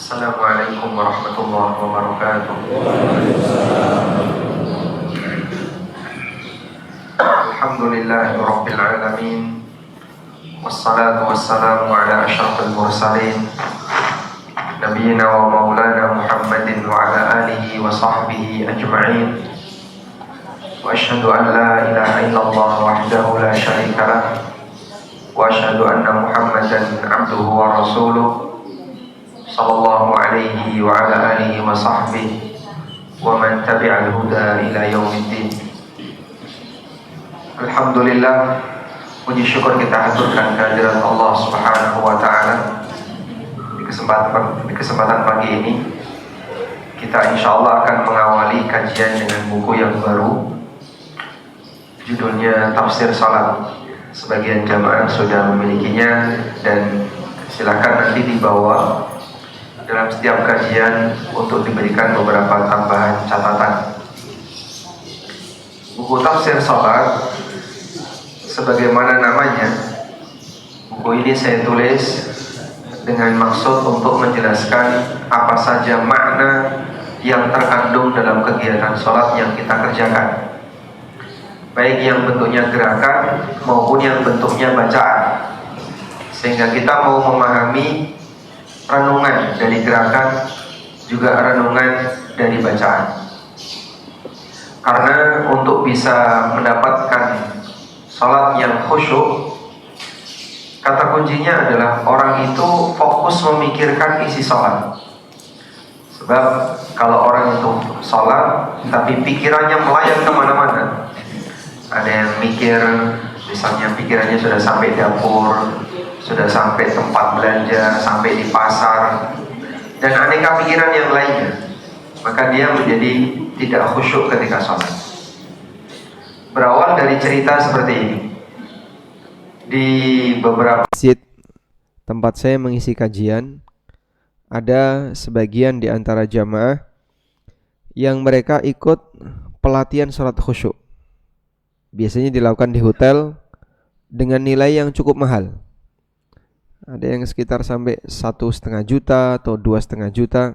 Assalamualaikum warahmatullahi wabarakatuh. Alhamdulillahi rabbil alamin. Wassalatu wassalamu ala asyrafil mursalin Nabiyyina wa maulana Muhammadin wa ala alihi wa sahbihi ajma'in. Wa asyhadu an la ilaha illallah wahdahu la syarika lah. Wa asyhadu anna Muhammadan abduhu wa rasuluh sallallahu alaihi wa ala alihi wa sahbihi wa man tabi'al huda ila yaumiddin. Alhamdulillah, puji syukur kita haturkan kehadirat Allah Subhanahu wa taala. Di kesempatan pagi ini kita insyaallah akan mengawali kajian dengan buku yang baru. Judulnya Tafsir Salat. Sebagian jamaah sudah memilikinya dan silakan nanti dibawa dalam setiap kajian untuk diberikan beberapa tambahan catatan. Buku Tafsir Salat, sebagaimana namanya, buku ini saya tulis dengan maksud untuk menjelaskan apa saja makna yang terkandung dalam kegiatan sholat yang kita kerjakan, baik yang bentuknya gerakan maupun yang bentuknya bacaan, sehingga kita mau memahami renungan dari gerakan juga renungan dari bacaan. Karena untuk bisa mendapatkan sholat yang khusyuk, kata kuncinya adalah orang itu fokus memikirkan isi sholat. Sebab kalau orang itu sholat tapi pikirannya melayang kemana-mana, ada yang mikir, misalnya pikirannya sudah sampai dapur, sudah sampai tempat belanja, sampai di pasar, dan aneka pikiran yang lainnya, maka dia menjadi tidak khusyuk ketika sholat. Berawal dari cerita seperti ini. Di beberapa masjid tempat saya mengisi kajian, ada sebagian di antara jamaah yang mereka ikut pelatihan sholat khusyuk. Biasanya dilakukan di hotel dengan nilai yang cukup mahal. Ada yang sekitar sampai 1,5 juta atau 2,5 juta.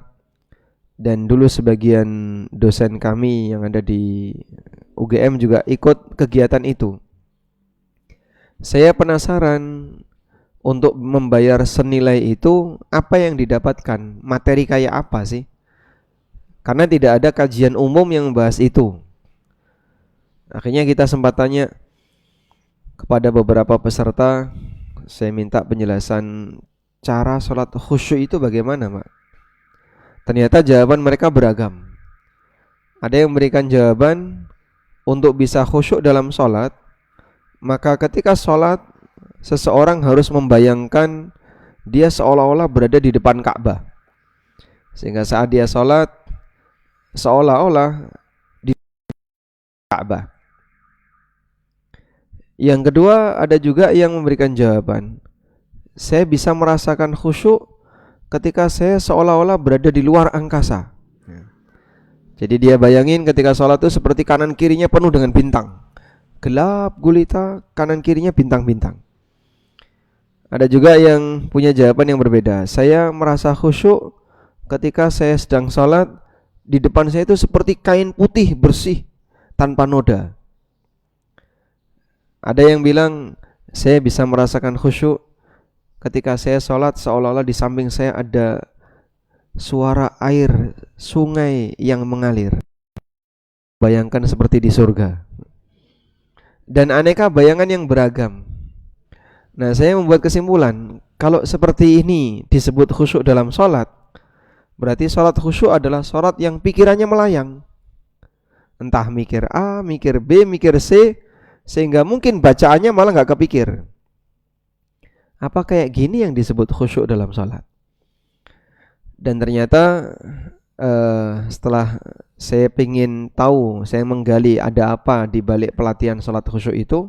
Dan dulu sebagian dosen kami yang ada di UGM juga ikut kegiatan itu. Saya penasaran untuk membayar senilai itu, apa yang didapatkan, materi kayak apa sih? Karena tidak ada kajian umum yang membahas itu. Akhirnya kita sempat tanya kepada beberapa peserta. Saya minta penjelasan cara sholat khusyuk itu bagaimana, Pak? Ternyata jawaban mereka beragam. Ada yang memberikan jawaban untuk bisa khusyuk dalam sholat, maka ketika sholat seseorang harus membayangkan dia seolah-olah berada di depan Ka'bah, sehingga saat dia sholat seolah-olah di Ka'bah. Yang kedua, ada juga yang memberikan jawaban, saya bisa merasakan khusyuk ketika saya seolah-olah berada di luar angkasa. Jadi dia bayangin ketika sholat itu seperti kanan kirinya penuh dengan bintang, gelap gulita, kanan kirinya bintang-bintang. Ada juga yang punya jawaban yang berbeda, saya merasa khusyuk ketika saya sedang sholat, di depan saya itu seperti kain putih bersih tanpa noda. Ada yang bilang, saya bisa merasakan khusyuk ketika saya sholat seolah-olah di samping saya ada suara air sungai yang mengalir. Bayangkan seperti di surga. Dan aneka bayangan yang beragam. Nah, saya membuat kesimpulan, kalau seperti ini disebut khusyuk dalam sholat, berarti sholat khusyuk adalah sholat yang pikirannya melayang. Entah mikir A, mikir B, mikir C, sehingga mungkin bacaannya malah gak kepikir. Apa kayak gini yang disebut khusyuk dalam sholat? Dan ternyata setelah saya ingin tahu, saya menggali ada apa di balik pelatihan sholat khusyuk itu,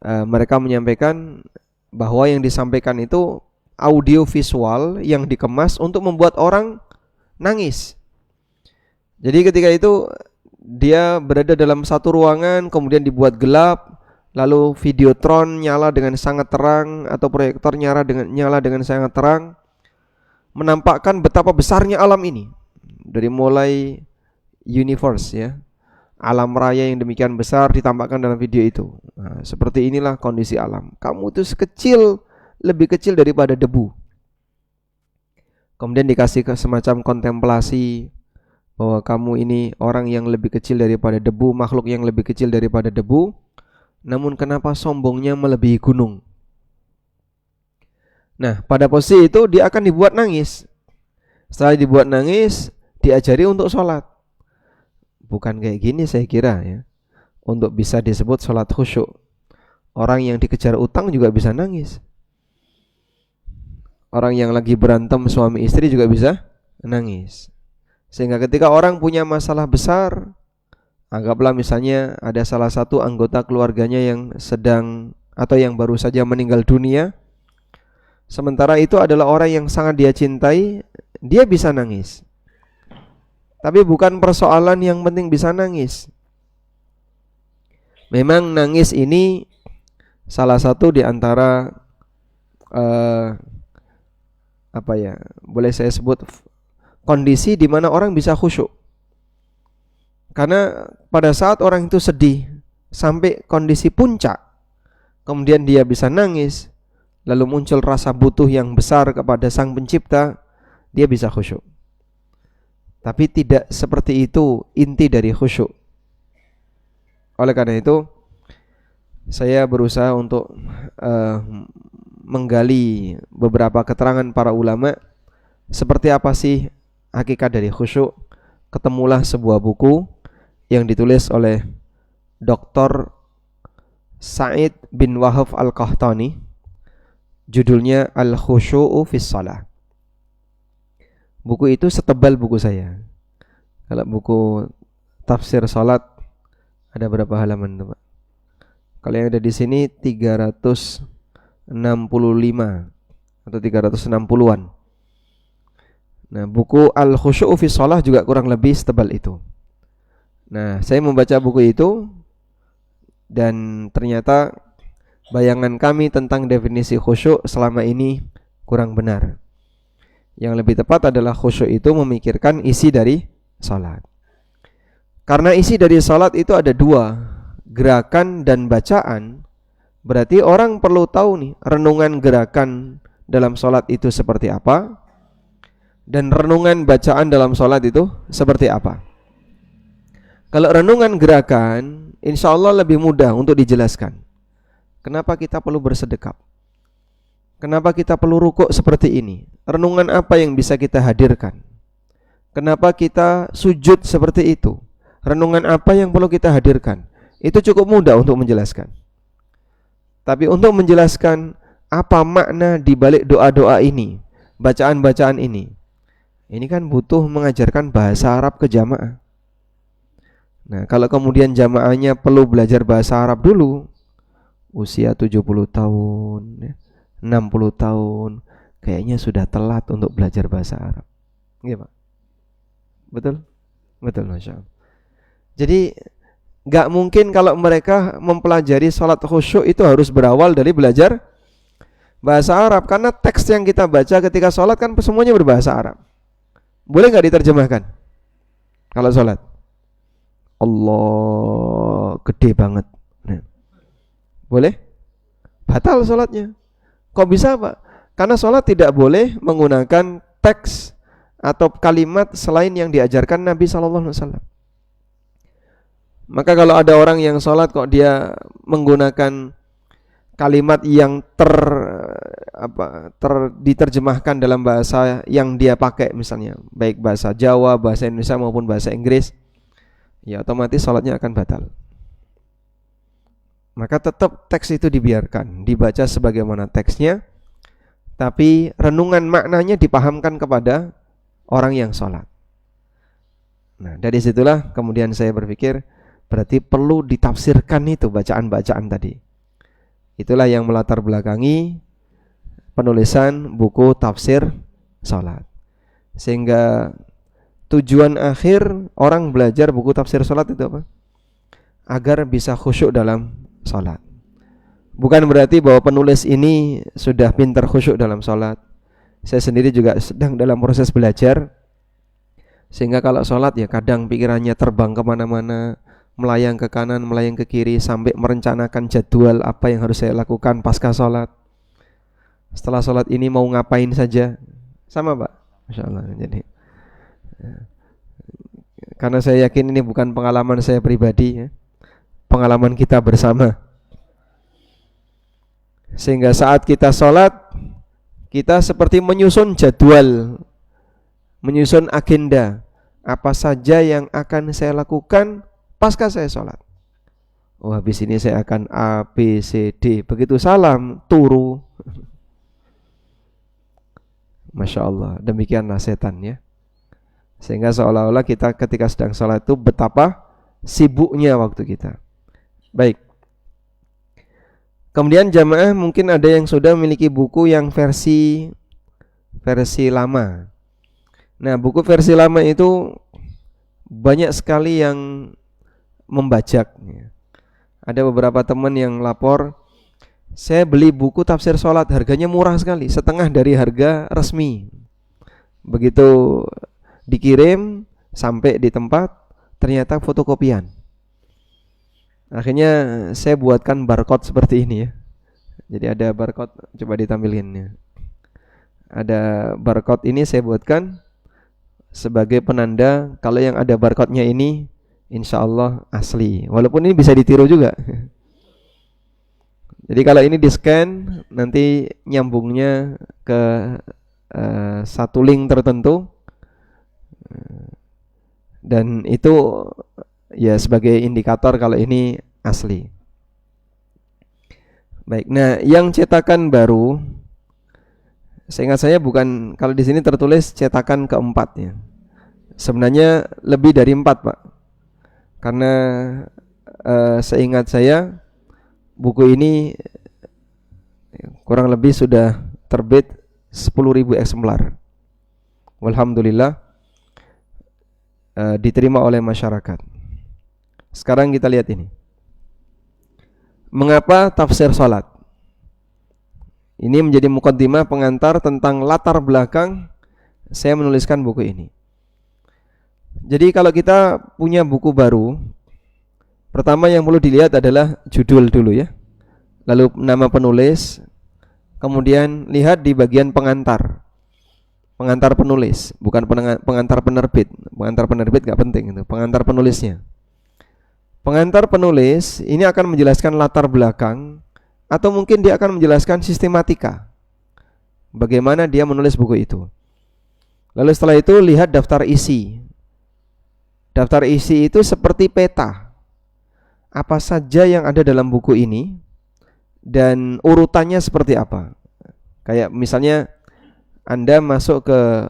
mereka menyampaikan bahwa yang disampaikan itu audio visual yang dikemas untuk membuat orang nangis. Jadi ketika itu dia berada dalam satu ruangan, kemudian dibuat gelap, lalu videotron nyala dengan sangat terang atau proyektor nyala dengan sangat terang, menampakkan betapa besarnya alam ini. Dari mulai universe ya, alam raya yang demikian besar ditampakkan dalam video itu. Nah, seperti inilah kondisi alam. Kamu itu lebih kecil daripada debu. Kemudian dikasih semacam kontemplasi bahwa kamu ini orang yang lebih kecil daripada debu, makhluk yang lebih kecil daripada debu. Namun kenapa sombongnya melebihi gunung? Nah, pada posisi itu dia akan dibuat nangis. Setelah dibuat nangis, diajari untuk sholat. Bukan kayak gini saya kira ya. Untuk bisa disebut sholat khusyuk, orang yang dikejar utang juga bisa nangis. Orang yang lagi berantem suami istri juga bisa nangis. Sehingga ketika orang punya masalah besar, anggaplah misalnya ada salah satu anggota keluarganya yang sedang atau yang baru saja meninggal dunia, sementara itu adalah orang yang sangat dia cintai, dia bisa nangis. Tapi bukan persoalan yang penting bisa nangis. Memang nangis ini salah satu di antara boleh saya sebut kondisi di mana orang bisa khusyuk. Karena pada saat orang itu sedih sampai kondisi puncak, kemudian dia bisa nangis, lalu muncul rasa butuh yang besar kepada Sang Pencipta, dia bisa khusyuk. Tapi tidak seperti itu inti dari khusyuk. Oleh karena itu, saya berusaha untuk menggali beberapa keterangan para ulama seperti apa sih hakikat dari khusyuk. Ketemulah sebuah buku yang ditulis oleh Dr. Sa'id bin Wahab Al-Qahtani, judulnya Al-Khusyu'u fis Shalah. Buku itu setebal buku saya. Kalau buku tafsir salat ada berapa halaman tuh, Pak? Kalau yang ada di sini 365 atau 360-an. Nah, buku Al-Khusyu'u fis Shalah juga kurang lebih setebal itu. Nah, saya membaca buku itu dan ternyata bayangan kami tentang definisi khusyuk selama ini kurang benar. Yang lebih tepat adalah khusyuk itu memikirkan isi dari salat. Karena isi dari salat itu ada dua, gerakan dan bacaan. Berarti orang perlu tahu nih, renungan gerakan dalam salat itu seperti apa, dan renungan bacaan dalam salat itu seperti apa. Kalau renungan gerakan, insya Allah lebih mudah untuk dijelaskan. Kenapa kita perlu bersedekap? Kenapa kita perlu rukuk seperti ini? Renungan apa yang bisa kita hadirkan? Kenapa kita sujud seperti itu? Renungan apa yang perlu kita hadirkan? Itu cukup mudah untuk menjelaskan. Tapi untuk menjelaskan apa makna di balik doa-doa ini, bacaan-bacaan ini kan butuh mengajarkan bahasa Arab ke jamaah. Nah, kalau kemudian jamaahnya perlu belajar bahasa Arab dulu, usia 70 tahun, 60 tahun, kayaknya sudah telat untuk belajar bahasa Arab. Iya, Pak? Betul? Betul, Masya Allah. Jadi gak mungkin kalau mereka mempelajari sholat khusyuk itu harus berawal dari belajar bahasa Arab. Karena teks yang kita baca ketika sholat kan semuanya berbahasa Arab. Boleh gak diterjemahkan kalau sholat? Allah gede banget. Nah, boleh? Batal sholatnya. Kok bisa, Pak? Karena sholat tidak boleh menggunakan teks atau kalimat selain yang diajarkan Nabi SAW. Maka kalau ada orang yang sholat kok dia menggunakan kalimat yang diterjemahkan dalam bahasa yang dia pakai, misalnya baik bahasa Jawa, bahasa Indonesia maupun bahasa Inggris, ya otomatis sholatnya akan batal. Maka tetap teks itu dibiarkan, dibaca sebagaimana teksnya, tapi renungan maknanya dipahamkan kepada orang yang sholat. Nah, dari situlah kemudian saya berpikir berarti perlu ditafsirkan itu bacaan-bacaan tadi. Itulah yang melatar belakangi penulisan buku tafsir sholat. Sehingga tujuan akhir orang belajar buku tafsir sholat itu apa? Agar bisa khusyuk dalam sholat. Bukan berarti bahwa penulis ini sudah pintar khusyuk dalam sholat. Saya sendiri juga sedang dalam proses belajar, sehingga kalau sholat ya kadang pikirannya terbang kemana-mana, melayang ke kanan, melayang ke kiri, sampai merencanakan jadwal apa yang harus saya lakukan pasca sholat. Setelah sholat ini mau ngapain saja. Sama Pak, Masya Allah. Jadi karena saya yakin ini bukan pengalaman saya pribadi ya, pengalaman kita bersama. Sehingga saat kita sholat, kita seperti menyusun jadwal, menyusun agenda, apa saja yang akan saya lakukan pasca saya sholat. Oh, habis ini saya akan A, B, C, D. Begitu salam, turu. Masya Allah, demikianlah setan ya. Sehingga seolah-olah kita ketika sedang sholat itu betapa sibuknya waktu kita. Baik. Kemudian jamaah mungkin ada yang sudah memiliki buku yang versi lama. Nah, buku versi lama itu banyak sekali yang membajak. Ada beberapa teman yang lapor, saya beli buku tafsir sholat, harganya murah sekali, setengah dari harga resmi. Begitu dikirim sampai di tempat, ternyata fotokopian. Akhirnya saya buatkan barcode seperti ini ya. Jadi ada barcode, coba ditampilin ya. Ada barcode ini saya buatkan sebagai penanda kalau yang ada barcode-nya ini insya Allah asli. Walaupun ini bisa ditiru juga. Jadi kalau ini di-scan, nanti nyambungnya ke satu link tertentu, dan itu ya sebagai indikator kalau ini asli. Baik, nah yang cetakan baru, seingat saya bukan, kalau di sini tertulis cetakan keempat ya. Sebenarnya lebih dari 4 Pak. Karena seingat saya buku ini kurang lebih sudah terbit 10.000 eksemplar. Walhamdulillah diterima oleh masyarakat. Sekarang kita lihat ini. Mengapa tafsir salat? Ini menjadi mukaddimah pengantar tentang latar belakang saya menuliskan buku ini. Jadi kalau kita punya buku baru, pertama yang perlu dilihat adalah judul dulu ya. Lalu nama penulis, kemudian lihat di bagian pengantar. Pengantar penulis, bukan pengantar penerbit. Pengantar penerbit gak penting itu, pengantar penulisnya. Pengantar penulis ini akan menjelaskan latar belakang, atau mungkin dia akan menjelaskan sistematika, bagaimana dia menulis buku itu. Lalu setelah itu lihat daftar isi. Daftar isi itu seperti peta, apa saja yang ada dalam buku ini dan urutannya seperti apa. Kayak misalnya Anda masuk ke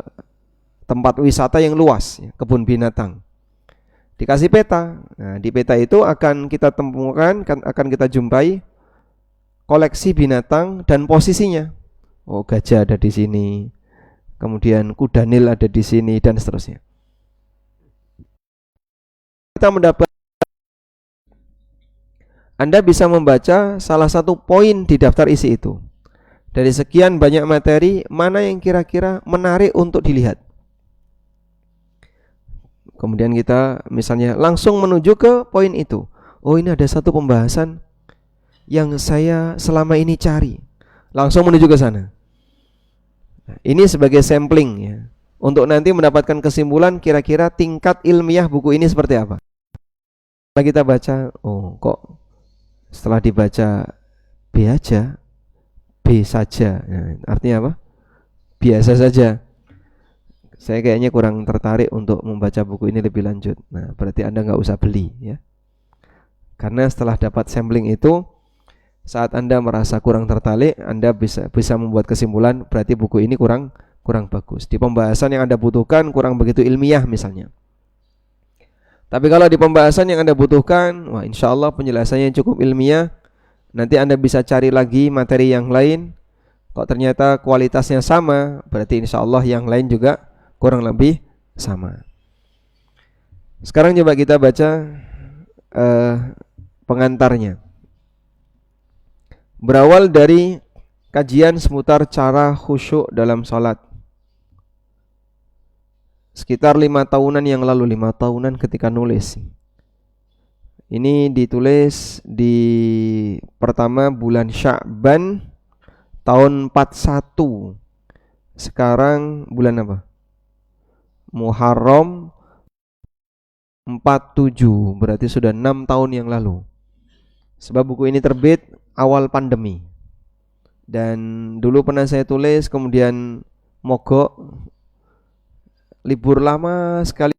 tempat wisata yang luas, kebun binatang, dikasih peta. Nah, di peta itu akan kita temukan, akan kita jumpai koleksi binatang dan posisinya. Oh, gajah ada di sini, kemudian kuda nil ada di sini, dan seterusnya. Kita mendapat, Anda bisa membaca salah satu poin di daftar isi itu. Dari sekian banyak materi, mana yang kira-kira menarik untuk dilihat. Kemudian kita misalnya langsung menuju ke poin itu. Oh, ini ada satu pembahasan yang saya selama ini cari. Langsung menuju ke sana. Ini sebagai sampling ya, untuk nanti mendapatkan kesimpulan kira-kira tingkat ilmiah buku ini seperti apa. Setelah kita baca, oh kok setelah dibaca B aja, B saja. Nah, artinya apa? Biasa saja. Saya kayaknya kurang tertarik untuk membaca buku ini lebih lanjut. Nah, berarti Anda nggak usah beli ya. Karena setelah dapat sampling itu, saat Anda merasa kurang tertarik, Anda bisa membuat kesimpulan berarti buku ini kurang bagus. Di pembahasan yang Anda butuhkan kurang begitu ilmiah misalnya. Tapi kalau di pembahasan yang Anda butuhkan, wah insya Allah penjelasannya cukup ilmiah. Nanti Anda bisa cari lagi materi yang lain. Kok ternyata kualitasnya sama, berarti insya Allah yang lain juga kurang lebih sama. Sekarang coba kita baca pengantarnya. Berawal dari kajian seputar cara khusyuk dalam sholat. Sekitar 5 tahunan yang lalu, 5 tahunan ketika nulis. Ini ditulis di pertama bulan Sya'ban tahun 41. Sekarang bulan apa? Muharram 47, berarti sudah 6 tahun yang lalu. Sebab buku ini terbit awal pandemi. Dan dulu pernah saya tulis, kemudian mogok, libur lama sekali,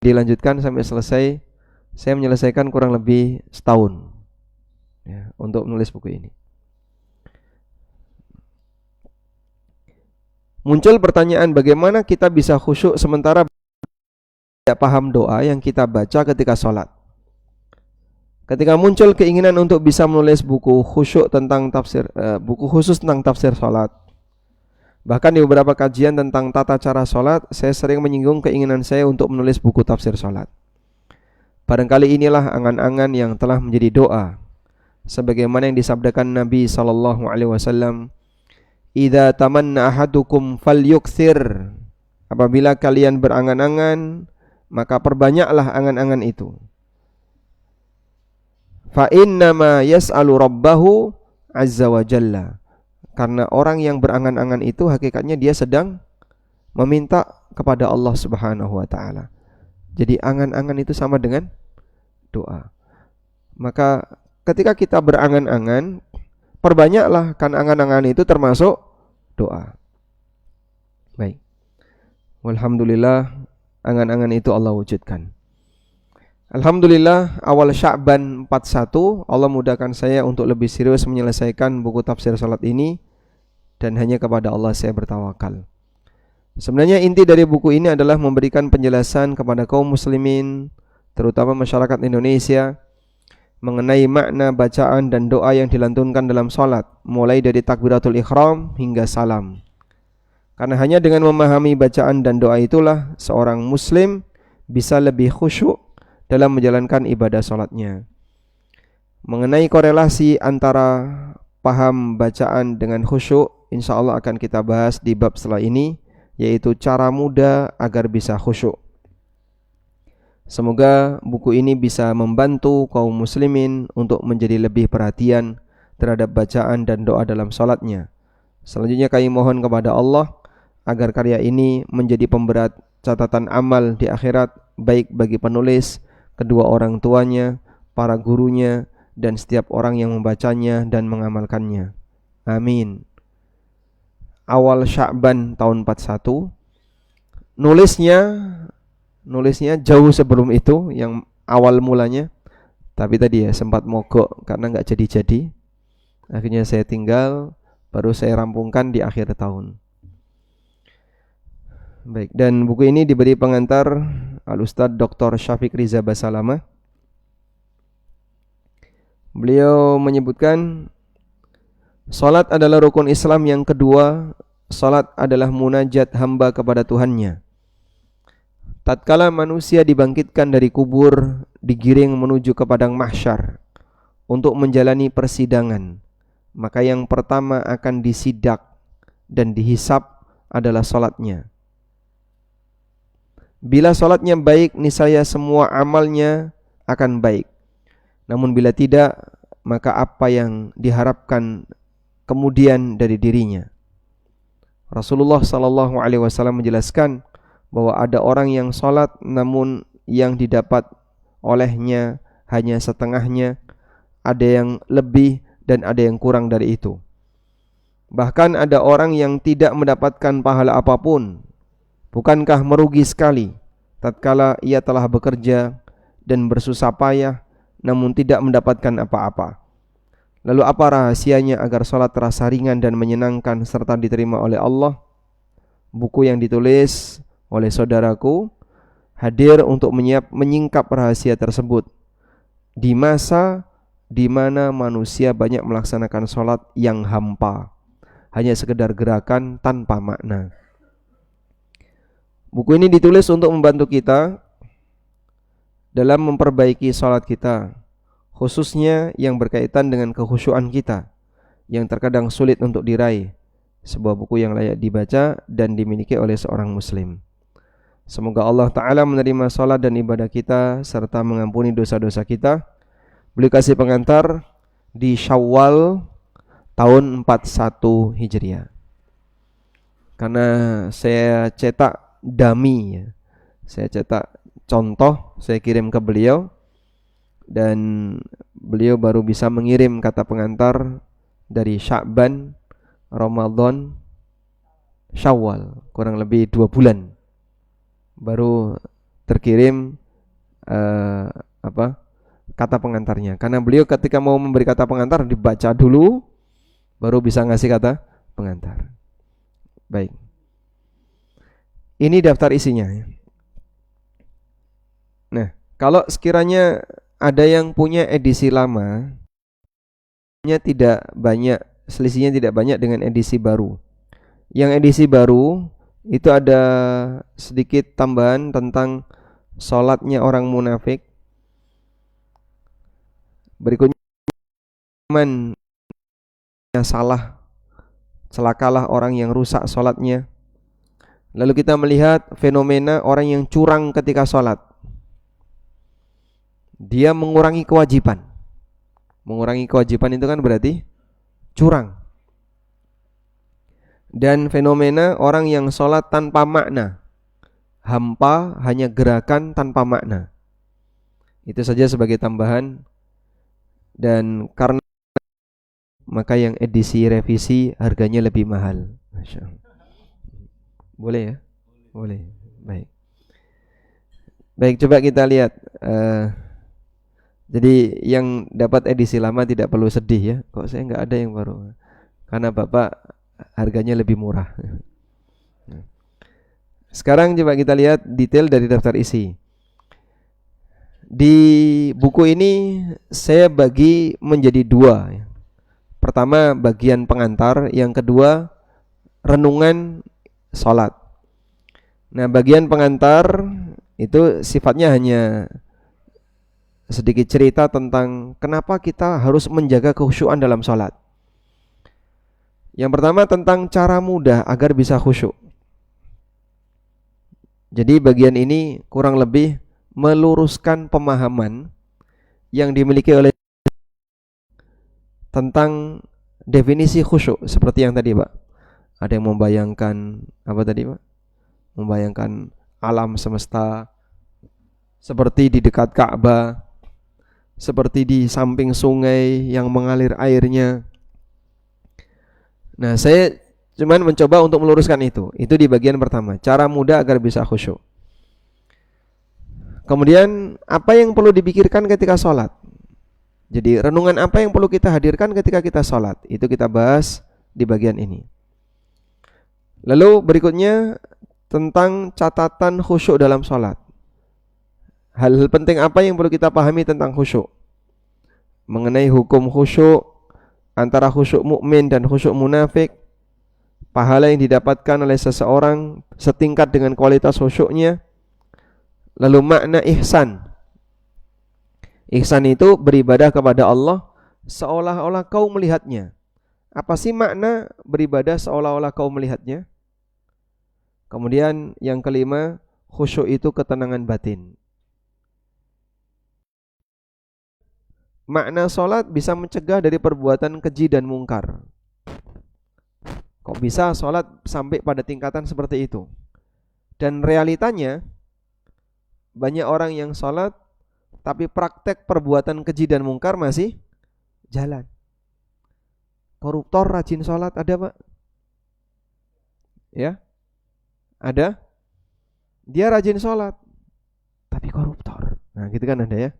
dilanjutkan sampai selesai. Saya menyelesaikan kurang lebih setahun ya, untuk menulis buku ini. Muncul pertanyaan, bagaimana kita bisa khusyuk sementara tidak paham doa yang kita baca ketika sholat. Ketika muncul keinginan untuk bisa menulis buku khusyuk tentang tafsir, buku khusus tentang tafsir sholat. Bahkan di beberapa kajian tentang tata cara sholat, saya sering menyinggung keinginan saya untuk menulis buku tafsir sholat. Barangkali inilah angan-angan yang telah menjadi doa, sebagaimana yang disabdakan Nabi SAW, "Idza tamanna ahadukum falyukthir." Apabila kalian berangan-angan, maka perbanyaklah angan-angan itu. Fa innama yas'alu rabbahu azza wa jalla. Karena orang yang berangan-angan itu hakikatnya dia sedang meminta kepada Allah Subhanahu wa taala. Jadi angan-angan itu sama dengan doa. Maka ketika kita berangan-angan, perbanyaklah, kan angan-angan itu termasuk doa. Baik. Walhamdulillah, angan-angan itu Allah wujudkan. Alhamdulillah, awal Sya'ban 41 Allah mudahkan saya untuk lebih serius menyelesaikan buku tafsir salat ini, dan hanya kepada Allah saya bertawakal. Sebenarnya inti dari buku ini adalah memberikan penjelasan kepada kaum muslimin, terutama masyarakat Indonesia, mengenai makna bacaan dan doa yang dilantunkan dalam salat, mulai dari takbiratul ihram hingga salam. Karena hanya dengan memahami bacaan dan doa itulah seorang muslim bisa lebih khusyuk dalam menjalankan ibadah salatnya. Mengenai korelasi antara paham bacaan dengan khusyuk, insya Allah akan kita bahas di bab setelah ini, yaitu cara mudah agar bisa khusyuk. Semoga buku ini bisa membantu kaum muslimin untuk menjadi lebih perhatian terhadap bacaan dan doa dalam salatnya. Selanjutnya kami mohon kepada Allah agar karya ini menjadi pemberat catatan amal di akhirat, baik bagi penulis, kedua orang tuanya, para gurunya, dan setiap orang yang membacanya dan mengamalkannya. Amin. Awal Sya'ban tahun 41. Nulisnya jauh sebelum itu, yang awal mulanya. Tapi tadi ya sempat mogok karena nggak jadi-jadi. Akhirnya saya tinggal, baru saya rampungkan di akhir tahun. Baik, dan buku ini diberi pengantar Al-Ustadz Dr. Syafiq Riza Basalamah. Beliau menyebutkan, salat adalah rukun Islam yang kedua. Salat adalah munajat hamba kepada Tuhannya. Tatkala manusia dibangkitkan dari kubur, digiring menuju ke padang mahsyar untuk menjalani persidangan, maka yang pertama akan disidak dan dihisap adalah salatnya. Bila salatnya baik, niscaya semua amalnya akan baik. Namun bila tidak, maka apa yang diharapkan kemudian dari dirinya. Rasulullah SAW menjelaskan bahwa ada orang yang salat namun yang didapat olehnya hanya setengahnya, ada yang lebih dan ada yang kurang dari itu. Bahkan ada orang yang tidak mendapatkan pahala apapun. Bukankah merugi sekali tatkala ia telah bekerja dan bersusah payah namun tidak mendapatkan apa-apa? Lalu apa rahasianya agar salat terasa ringan dan menyenangkan serta diterima oleh Allah? Buku yang ditulis oleh saudaraku hadir untuk menyingkap rahasia tersebut di masa di mana manusia banyak melaksanakan salat yang hampa, hanya sekedar gerakan tanpa makna. Buku ini ditulis untuk membantu kita dalam memperbaiki salat kita, khususnya yang berkaitan dengan kekhusyuan kita, yang terkadang sulit untuk diraih, sebuah buku yang layak dibaca dan dimiliki oleh seorang muslim. Semoga Allah Ta'ala menerima salat dan ibadah kita serta mengampuni dosa-dosa kita. Beliau kasih pengantar di Syawal tahun 41 Hijriah. Karena saya cetak dummy ya. Saya cetak contoh, saya kirim ke beliau dan beliau baru bisa mengirim kata pengantar dari Sya'ban, Ramadan, Syawal, kurang lebih 2 bulan baru terkirim kata pengantarnya. Karena beliau ketika mau memberi kata pengantar dibaca dulu baru bisa ngasih kata pengantar. Baik. Ini daftar isinya. Nah, kalau sekiranya ada yang punya edisi lama, tidak banyak, selisihnya tidak banyak dengan edisi baru. Yang edisi baru itu ada sedikit tambahan tentang sholatnya orang munafik. Berikutnya salah, celakalah orang yang rusak sholatnya. Lalu kita melihat fenomena orang yang curang ketika sholat. Dia mengurangi kewajiban. Mengurangi kewajiban itu kan berarti curang. Dan fenomena orang yang sholat tanpa makna, hampa, hanya gerakan tanpa makna. Itu saja sebagai tambahan. Dan karena maka yang edisi revisi harganya lebih mahal. Masya Allah. Boleh ya? Boleh. Baik. Baik, coba kita lihat. Jadi yang dapat edisi lama tidak perlu sedih ya. Kok saya nggak ada yang baru? Karena Bapak harganya lebih murah. Sekarang coba kita lihat detail dari daftar isi. Di buku ini saya bagi menjadi 2. Pertama bagian pengantar, yang kedua renungan sholat. Nah, bagian pengantar itu sifatnya hanya sedikit cerita tentang kenapa kita harus menjaga kekhusyuan dalam sholat. Yang pertama tentang cara mudah agar bisa khusyuk. Jadi bagian ini kurang lebih meluruskan pemahaman yang dimiliki oleh tentang definisi khusyuk seperti yang tadi, Pak. Ada yang membayangkan apa tadi, Pak? Membayangkan alam semesta seperti di dekat Ka'bah, seperti di samping sungai yang mengalir airnya. Nah, saya cuman mencoba untuk meluruskan itu. Itu di bagian pertama, cara mudah agar bisa khusyuk. Kemudian, apa yang perlu dipikirkan ketika sholat? Jadi, renungan apa yang perlu kita hadirkan ketika kita sholat? Itu kita bahas di bagian ini. Lalu berikutnya, tentang catatan khusyuk dalam sholat. Hal-hal penting apa yang perlu kita pahami tentang khusyuk? Mengenai hukum khusyuk, antara khusyuk mukmin dan khusyuk munafik, pahala yang didapatkan oleh seseorang setingkat dengan kualitas khusyuknya. Lalu makna ihsan. Ihsan itu beribadah kepada Allah seolah-olah kau melihatnya. Apa sih makna beribadah seolah-olah kau melihatnya? Kemudian yang kelima, khusyuk itu ketenangan batin. Makna sholat bisa mencegah dari perbuatan keji dan mungkar. Kok bisa sholat sampai pada tingkatan seperti itu? Dan realitanya banyak orang yang sholat tapi praktek perbuatan keji dan mungkar masih jalan. Koruptor rajin sholat ada, Pak? Ya? Ada? Dia rajin sholat tapi koruptor. Nah gitu kan ada ya.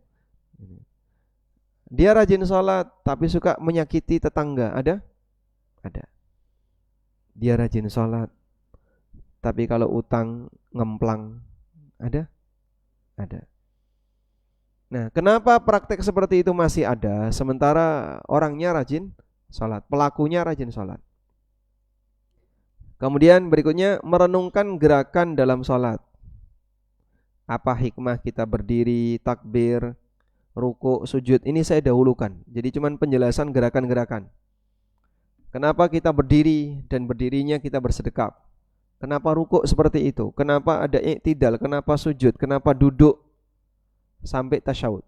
Dia rajin sholat tapi suka menyakiti tetangga. Ada? Ada. Dia rajin sholat tapi kalau utang ngemplang. Ada? Ada. Nah, kenapa praktek seperti itu masih ada sementara orangnya rajin sholat, pelakunya rajin sholat? Kemudian berikutnya merenungkan gerakan dalam sholat. Apa hikmah kita berdiri, takbir, ruku, sujud? Ini saya dahulukan. Jadi cuman penjelasan gerakan-gerakan. Kenapa kita berdiri dan berdirinya kita bersedekap? Kenapa rukuk seperti itu? Kenapa ada i'tidal? Kenapa sujud? Kenapa duduk sampai tasyahud?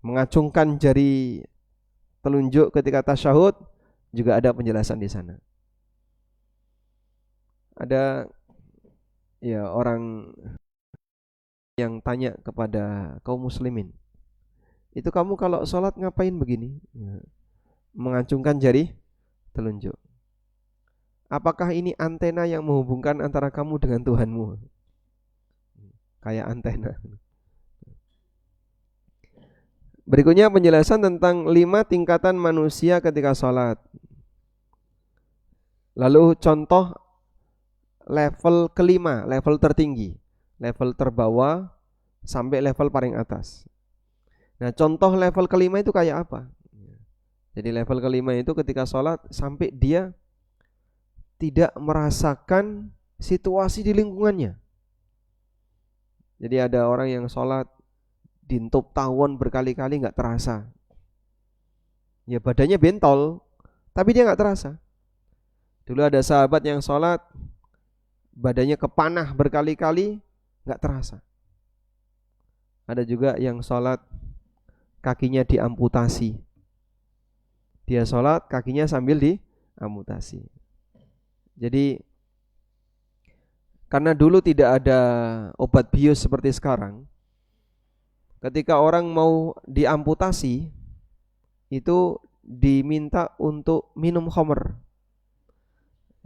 Mengacungkan jari telunjuk ketika tasyahud juga ada penjelasan di sana. Ada ya orang yang tanya kepada kaum muslimin, itu kamu kalau sholat ngapain begini? Mengacungkan jari telunjuk. Apakah ini antena yang menghubungkan antara kamu dengan Tuhanmu? Kayak antena. Berikutnya penjelasan tentang 5 tingkatan manusia ketika sholat. Lalu contoh level kelima, level tertinggi, level terbawah sampai level paling atas. Nah, contoh level kelima itu kayak apa? Jadi level kelima itu ketika sholat sampai dia tidak merasakan situasi di lingkungannya. Jadi ada orang yang sholat dintop tawon berkali-kali gak terasa. Ya badannya bentol, tapi dia gak terasa. Dulu ada sahabat yang sholat badannya kepanah berkali-kali gak terasa. Ada juga yang sholat kakinya diamputasi. Dia sholat kakinya sambil diamputasi. Jadi karena dulu tidak ada obat bius seperti sekarang, ketika orang mau diamputasi itu diminta untuk minum khamr.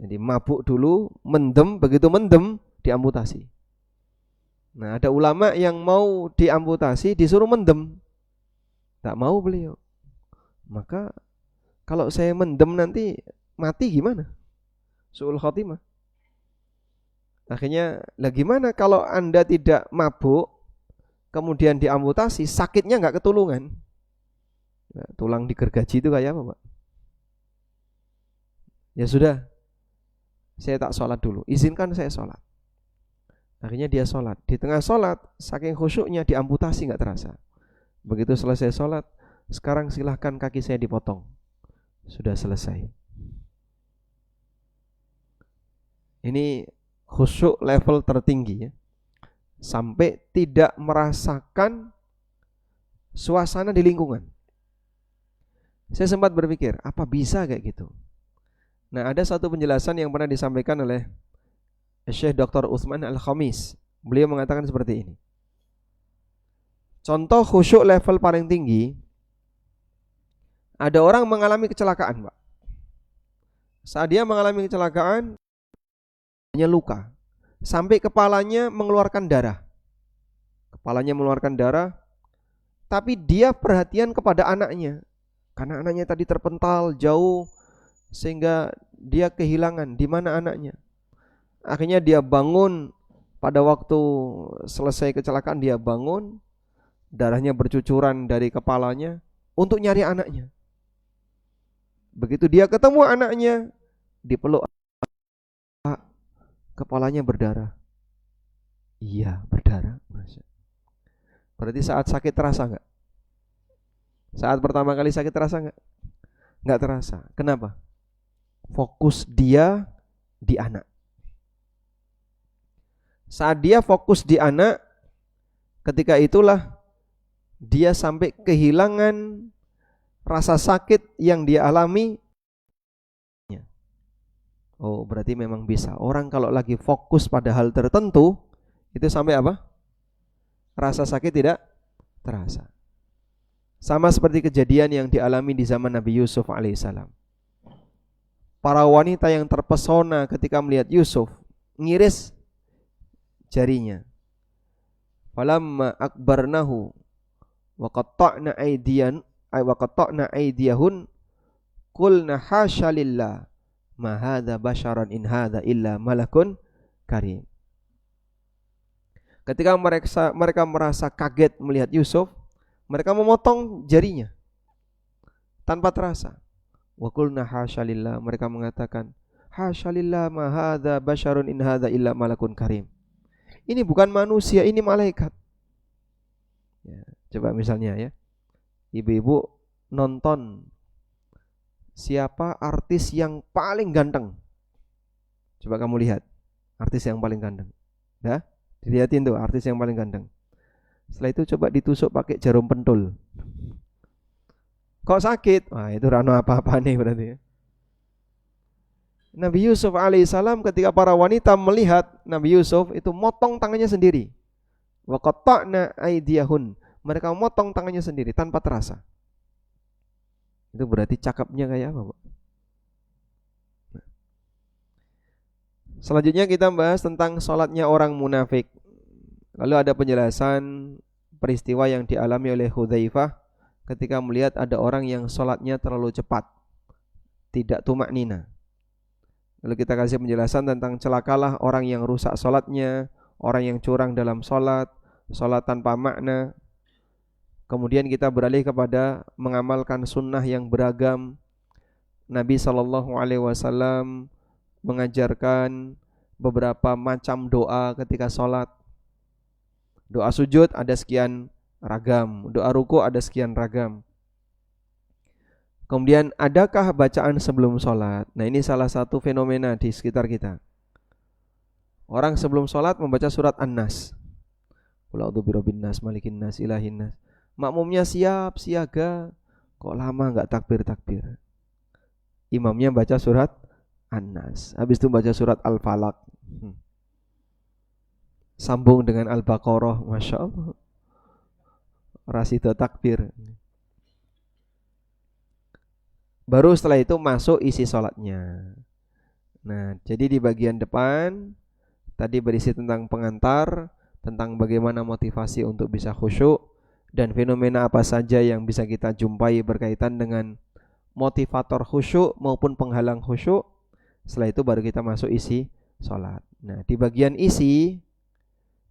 Jadi mabuk dulu, mendem, begitu mendem diamputasi. Nah, ada ulama yang mau diamputasi disuruh mendem. Tak mau beliau. Maka kalau saya mendem nanti mati gimana? Su'ul khotimah. Akhirnya, lah gimana kalau Anda tidak mabuk kemudian diamputasi, sakitnya enggak ketulungan? Nah, tulang digergaji itu kayak apa, Pak? Ya sudah, saya tak sholat dulu, izinkan saya sholat. Akhirnya dia sholat. Di tengah sholat, saking khusyuknya diamputasi gak terasa. Begitu selesai sholat, sekarang silahkan kaki saya dipotong. Sudah selesai. Ini khusyuk level tertinggi ya. Sampai tidak merasakan suasana di lingkungan. Saya sempat berpikir, apa bisa kayak gitu? Nah, ada satu penjelasan yang pernah disampaikan oleh Syekh Dr. Utsman Al-Khamis. Beliau mengatakan seperti ini. Contoh khusyuk level paling tinggi, ada orang mengalami kecelakaan, Pak. Saat dia mengalami kecelakaan, hanya luka, sampai kepalanya mengeluarkan darah. Kepalanya mengeluarkan darah, tapi dia perhatian kepada anaknya. Karena anaknya tadi terpental jauh, sehingga dia kehilangan di mana anaknya. Akhirnya dia bangun, pada waktu selesai kecelakaan dia bangun, darahnya bercucuran dari kepalanya untuk nyari anaknya. Begitu dia ketemu anaknya, dipeluk, kepalanya berdarah. Iya, berdarah. Berarti saat sakit terasa enggak? Saat pertama kali sakit terasa enggak? Enggak terasa. Kenapa? Fokus dia di anak. Saat dia fokus di anak, ketika itulah dia sampai kehilangan rasa sakit yang dia alami. Oh, berarti memang bisa. Orang kalau lagi fokus pada hal tertentu, itu sampai apa? Rasa sakit tidak terasa. Sama seperti kejadian yang dialami di zaman Nabi Yusuf alaihissalam. Para wanita yang terpesona ketika melihat Yusuf ngiris jarinya. Falamma akbarnahu wa qatta'na aydiyahun qulna hasya lillah ma hadza basyaran in hadza illa malakun karim. Ketika mereka merasa kaget melihat Yusuf, mereka memotong jarinya tanpa terasa. Wa qulna hasyalillah, mereka mengatakan hasyalillah ma hadza basyarun in hadza illa malakun karim. Ini bukan manusia, ini malaikat. Ya, coba misalnya ya, ibu-ibu nonton siapa artis yang paling ganteng? Coba kamu lihat artis yang paling ganteng. Dah, dilihatin tuh artis yang paling ganteng. Setelah itu coba ditusuk pakai jarum pentul. Kok sakit? Wah, itu rano apa-apa nih berarti ya. Nabi Yusuf alaihissalam ketika para wanita melihat Nabi Yusuf itu motong tangannya sendiri. Wa qatta'na aydiyahun. Mereka motong tangannya sendiri tanpa terasa. Itu berarti cakapnya kayak apa, Pak? Selanjutnya kita bahas tentang sholatnya orang munafik. Lalu ada penjelasan peristiwa yang dialami oleh Hudzaifah ketika melihat ada orang yang sholatnya terlalu cepat, tidak tumak nina. Lalu kita kasih penjelasan tentang celakalah orang yang rusak sholatnya, orang yang curang dalam sholat, sholat tanpa makna. Kemudian kita beralih kepada mengamalkan sunnah yang beragam. Nabi SAW mengajarkan beberapa macam doa ketika sholat. Doa sujud ada sekian ragam, doa ruku ada sekian ragam. Kemudian adakah bacaan sebelum sholat? Nah, ini salah satu fenomena di sekitar kita. Orang sebelum sholat membaca surat An-Nas. Qul a'udzu birabbin nas, malikin nas, ilahin nas. Makmumnya siap siaga, kok lama enggak takbir-takbir. Imamnya baca surat An-Nas, habis itu baca surat Al-Falaq. Sambung dengan Al-Baqarah, Masya Allah. Rasida takbir. Baru setelah itu masuk isi sholatnya. Nah, jadi di bagian depan tadi berisi tentang pengantar, tentang bagaimana motivasi untuk bisa khusyuk, dan fenomena apa saja yang bisa kita jumpai berkaitan dengan motivator khusyuk maupun penghalang khusyuk. Setelah itu baru kita masuk isi sholat. Nah, di bagian isi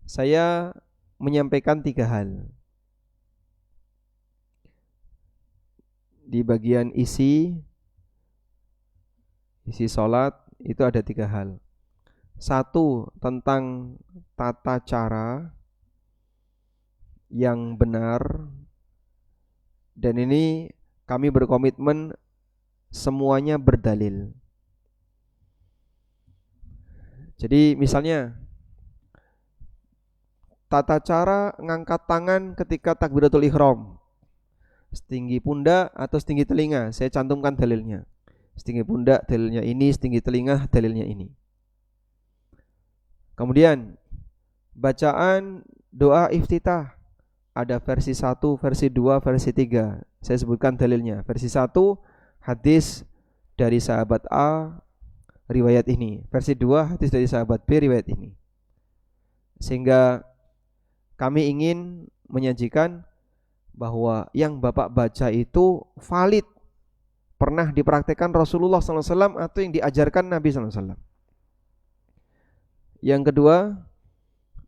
saya menyampaikan 3 hal. Di bagian isi sholat itu ada 3 hal. 1, tentang tata cara yang benar, dan ini kami berkomitmen semuanya berdalil. Jadi misalnya tata cara ngangkat tangan ketika takbiratul ihram, setinggi pundak atau setinggi telinga, saya cantumkan dalilnya. Setinggi pundak dalilnya ini, setinggi telinga dalilnya ini. Kemudian bacaan doa iftitah, ada versi 1, versi 2, versi 3. Saya sebutkan dalilnya. Versi 1, hadis dari sahabat A, riwayat ini. Versi 2, hadis dari sahabat B, riwayat ini. Sehingga kami ingin menyajikan bahwa yang Bapak baca itu valid, pernah dipraktekkan Rasulullah SAW atau yang diajarkan Nabi SAW. Yang kedua,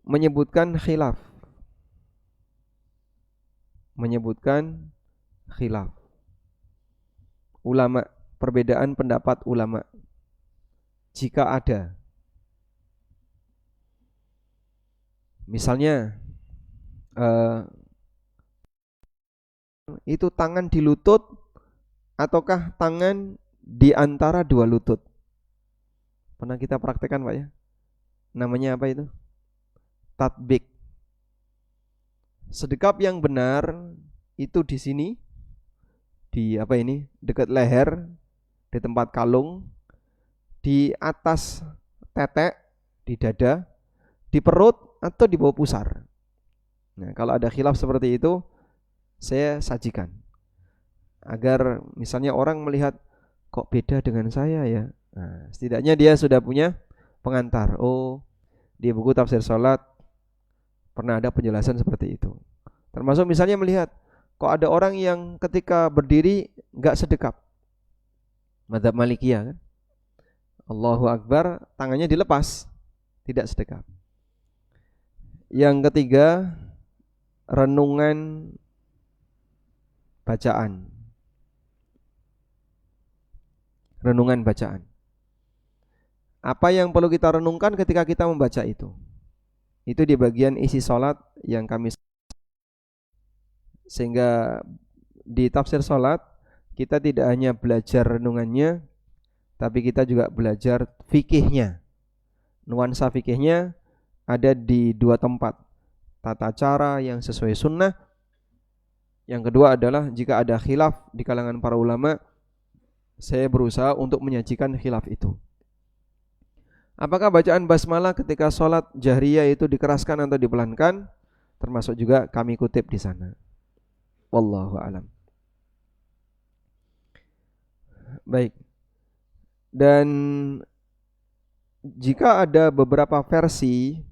menyebutkan khilaf. Ulama, perbedaan pendapat ulama jika ada. Misalnya itu tangan di lutut ataukah tangan di antara 2 lutut. Pernah kita praktekkan, Pak ya? Namanya apa itu? Tatbik. Sedekap yang benar itu di sini, di apa ini? Dekat leher, di tempat kalung, di atas tetek, di dada, di perut atau di bawah pusar. Nah, kalau ada khilaf seperti itu, saya sajikan agar misalnya orang melihat kok beda dengan saya ya. Nah, setidaknya dia sudah punya pengantar. Oh, di buku tafsir sholat pernah ada penjelasan seperti itu. Termasuk misalnya melihat kok ada orang yang ketika berdiri enggak sedekap. Madzhab Malikiyah kan. Allahu Akbar, tangannya dilepas, tidak sedekap. Yang ketiga, renungan bacaan. Renungan bacaan. Apa yang perlu kita renungkan ketika kita membaca itu? Itu di bagian isi sholat yang kami, sehingga di tafsir sholat kita tidak hanya belajar renungannya, tapi kita juga belajar fikihnya. Nuansa fikihnya ada di dua tempat. Tata cara yang sesuai sunnah. Yang kedua adalah jika ada khilaf di kalangan para ulama, saya berusaha untuk menyajikan khilaf itu. Apakah bacaan basmalah ketika sholat jahriyah itu dikeraskan atau dipelankan? Termasuk juga kami kutip di sana. Wallahu alam. Baik. Dan jika ada beberapa versi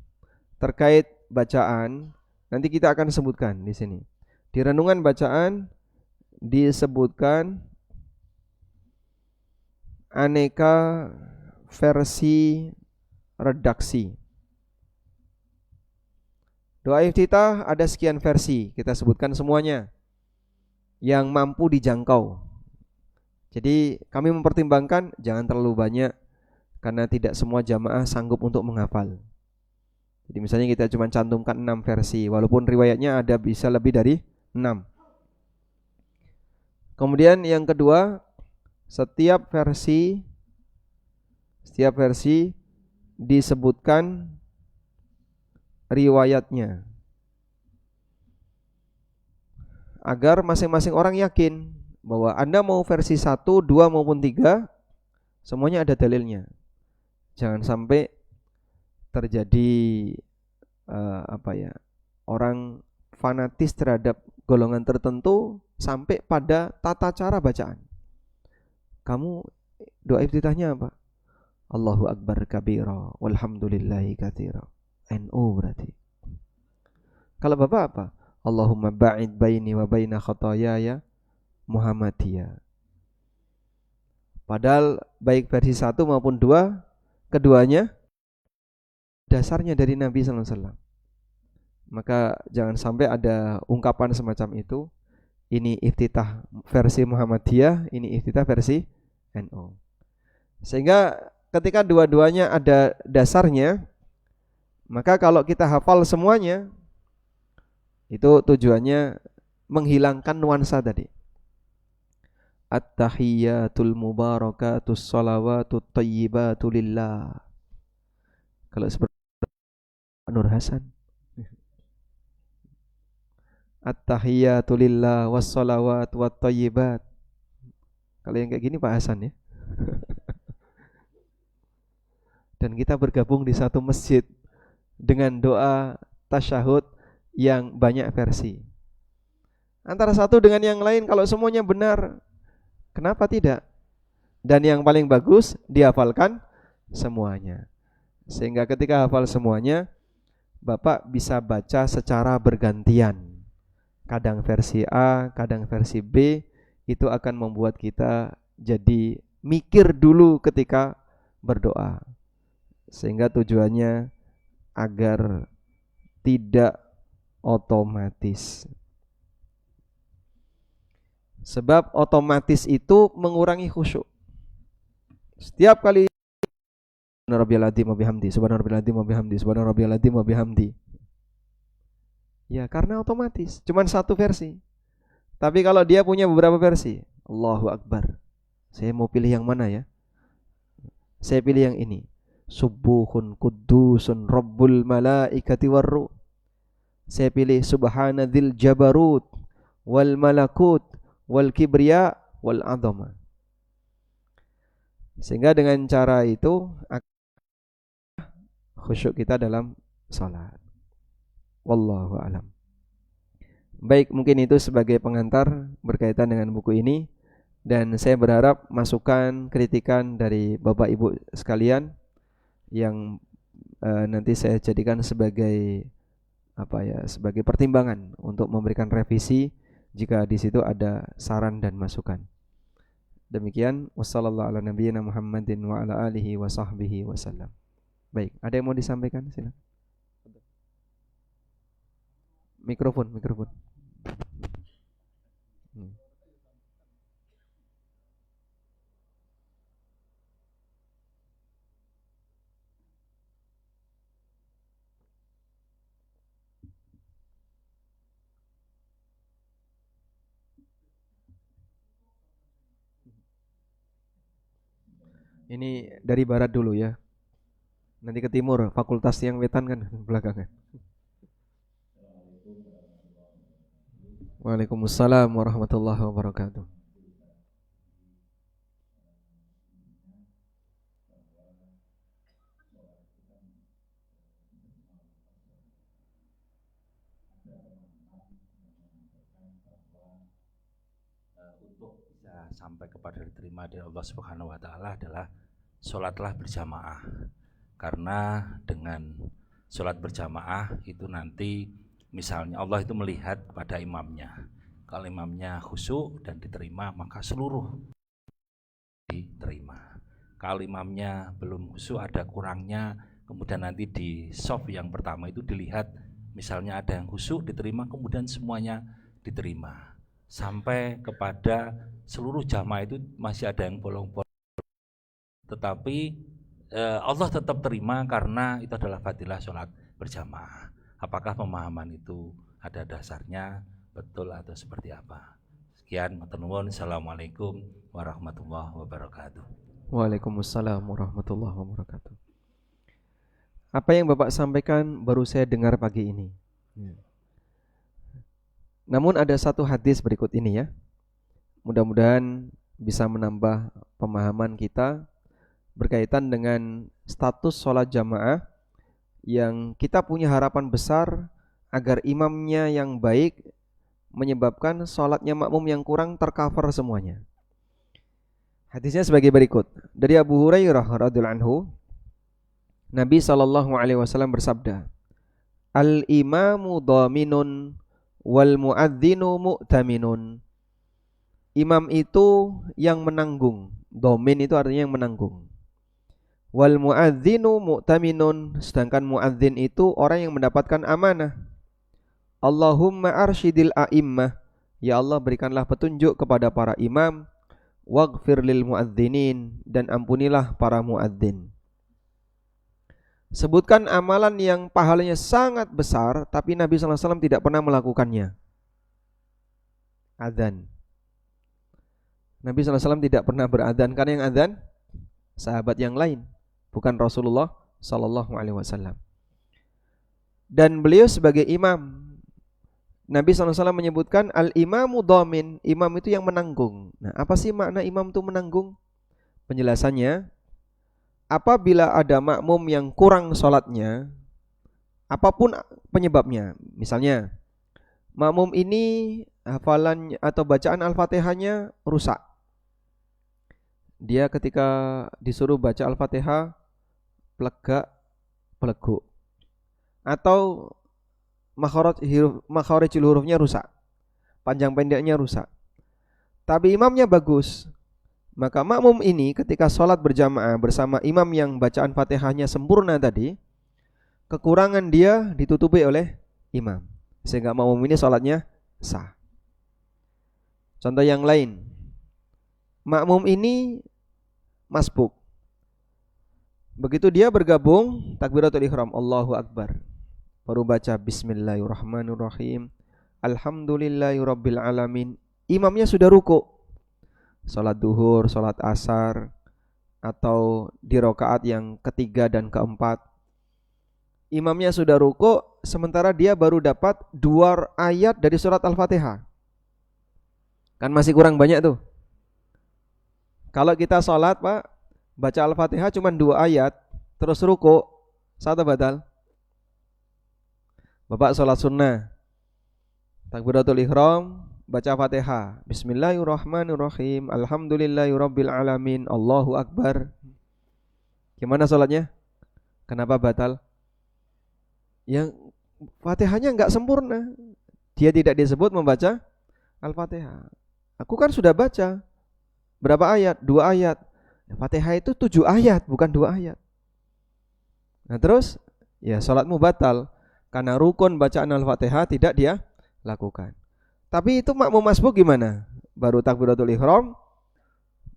terkait bacaan, nanti kita akan sebutkan di sini. Di renungan bacaan disebutkan aneka versi redaksi. Doa iftitah ada sekian versi, kita sebutkan semuanya yang mampu dijangkau. Jadi kami mempertimbangkan jangan terlalu banyak karena tidak semua jamaah sanggup untuk menghafal. Jadi misalnya kita cuma cantumkan 6 versi, walaupun riwayatnya ada bisa lebih dari 6. Kemudian yang kedua, setiap versi disebutkan riwayatnya agar masing-masing orang yakin bahwa Anda mau versi 1, 2 maupun 3 semuanya ada dalilnya. Jangan sampai terjadi orang fanatis terhadap golongan tertentu sampai pada tata cara bacaan. Kamu doa iftitahnya apa? Allahu Akbar kabira walhamdulillahi katsira. NU berarti. Kalau Bapak apa? Allahumma ba'id baini wa baina khotoyaya Muhammadiyah. Padahal baik versi 1 maupun 2, keduanya dasarnya dari Nabi sallallahu alaihi wasallam. Maka jangan sampai ada ungkapan semacam itu. Ini iftitah versi Muhammadiyah, ini iftitah versi NU. Sehingga ketika dua-duanya ada dasarnya, maka kalau kita hafal semuanya, itu tujuannya menghilangkan nuansa tadi. At-tahiyyatul mubarakatus salawatut thayyibatu lillah. Kalau seperti Nur Hasan, at-tahiyyatu lillah wassalawat wat thayyibat. Kalau yang kayak gini Pak Hasan ya. Dan kita bergabung di satu masjid dengan doa tasyahud yang banyak versi. Antara satu dengan yang lain kalau semuanya benar, kenapa tidak? Dan yang paling bagus dihafalkan semuanya. Sehingga ketika hafal semuanya, Bapak bisa baca secara bergantian. Kadang versi A, kadang versi B, itu akan membuat kita jadi mikir dulu ketika berdoa. Sehingga tujuannya agar tidak otomatis. Sebab otomatis itu mengurangi khusyuk. Setiap kali subhana rabbiyal azim wa bihamdi, subhana rabbiyal azim wa bihamdi, subhana rabbiyal azim wa bihamdi. Ya karena otomatis, cuman satu versi. Tapi kalau dia punya beberapa versi, Allahu Akbar. Saya mau pilih yang mana ya? Saya pilih yang ini. Subuhun Qudusun Rabbul Malaikati Warruh. Saya pilih Subhanadzil Jabarut wal Malakut wal Kibriya wal Azama. Sehingga dengan cara itu khusyuk kita dalam salat. Wallahu alam. Baik, mungkin itu sebagai pengantar berkaitan dengan buku ini, dan saya berharap masukan kritikan dari Bapak Ibu sekalian yang nanti saya jadikan sebagai sebagai pertimbangan untuk memberikan revisi jika di situ ada saran dan masukan. Demikian, wassallallahu ala nabiyyina Muhammadin wa ala alihi wa sahbihi wasallam. Baik, ada yang mau disampaikan? Silakan. Mikrofon. Ini dari barat dulu ya. Nanti ke timur, fakultas yang wetan kan belakangan. Waalaikumsalam warahmatullahi wabarakatuh. Untuk bisa sampai kepada diterima dari Allah Subhanahu wa taala adalah sholatlah berjamaah. Karena dengan sholat berjamaah itu nanti misalnya Allah itu melihat pada imamnya. Kalau imamnya khusyuk dan diterima, maka seluruh diterima. Kalau imamnya belum khusyuk, ada kurangnya, kemudian nanti di soft yang pertama itu dilihat, misalnya ada yang khusyuk diterima, kemudian semuanya diterima. Sampai kepada seluruh jamaah itu masih ada yang bolong-bolong. Tetapi Allah tetap terima karena itu adalah fadilah sholat berjamaah. Apakah pemahaman itu ada dasarnya, betul atau seperti apa? Sekian, matur nuwun. Assalamualaikum warahmatullahi wabarakatuh. Waalaikumsalam warahmatullahi wabarakatuh. Apa yang Bapak sampaikan baru saya dengar pagi ini. Namun ada satu hadis berikut ini ya. Mudah-mudahan bisa menambah pemahaman kita berkaitan dengan status sholat jamaah yang kita punya harapan besar agar imamnya yang baik menyebabkan sholatnya makmum yang kurang tercover semuanya. Hadisnya sebagai berikut. Dari Abu Hurairah radhiyallahu anhu, Nabi SAW bersabda, Al-imamu dhaminun wal muadzinu mu'taminun. Imam itu yang menanggung. Dhamin itu artinya yang menanggung. Wal muadzinu mu'taminun, sedangkan muadzin itu orang yang mendapatkan amanah. Allahumma arsyidil a'immah, ya Allah berikanlah petunjuk kepada para imam. Waghfir lil muadzinin, dan ampunilah para muadzin. Sebutkan amalan yang pahalanya sangat besar, tapi Nabi SAW tidak pernah melakukannya. Adzan. Nabi SAW tidak pernah beradzan, karena yang adzan sahabat yang lain, bukan Rasulullah SAW. Dan beliau sebagai imam, Nabi SAW menyebutkan al-imamu dhamin, imam itu yang menanggung. Nah, apa sih makna imam itu menanggung? Penjelasannya, apabila ada makmum yang kurang sholatnya, apapun penyebabnya, misalnya makmum ini hafalan atau bacaan Al-Fatihahnya rusak. Dia ketika disuruh baca Al-Fatihah peleguk, atau makharijul hurufnya rusak, panjang pendeknya rusak, tapi imamnya bagus, maka makmum ini ketika sholat berjamaah bersama imam yang bacaan Fatihahnya sempurna tadi, kekurangan dia ditutupi oleh imam, sehingga makmum ini sholatnya sah. Contoh yang lain, makmum ini masbuk, begitu dia bergabung takbiratul ihram, Allahu Akbar, baru baca Bismillahirrahmanirrahim, Alhamdulillahirabbil alamin, imamnya sudah ruku. Salat duhur, salat asar, atau di rakaat yang ketiga dan keempat, imamnya sudah ruku, sementara dia baru dapat 2 ayat dari surat Al-Fatihah. Kan masih kurang banyak tuh. Kalau kita salat Pak, baca Al-Fatihah cuma 2 ayat, terus ruku, sah atau batal? Bapak salat sunnah, takbiratul ihram, baca Fatihah, Bismillahirrahmanirrahim, Alhamdulillahirabbil alamin, Allahu Akbar. Gimana salatnya? Kenapa batal? Yang Fatihahnya enggak sempurna. Dia tidak disebut membaca Al-Fatihah. Aku kan sudah baca berapa ayat? 2 ayat. Fatihah itu 7 ayat, bukan 2 ayat. Nah terus, ya salatmu batal karena rukun bacaan Al-Fatihah tidak dia lakukan. Tapi itu makmum masbuk gimana? Baru takbiratul ihram,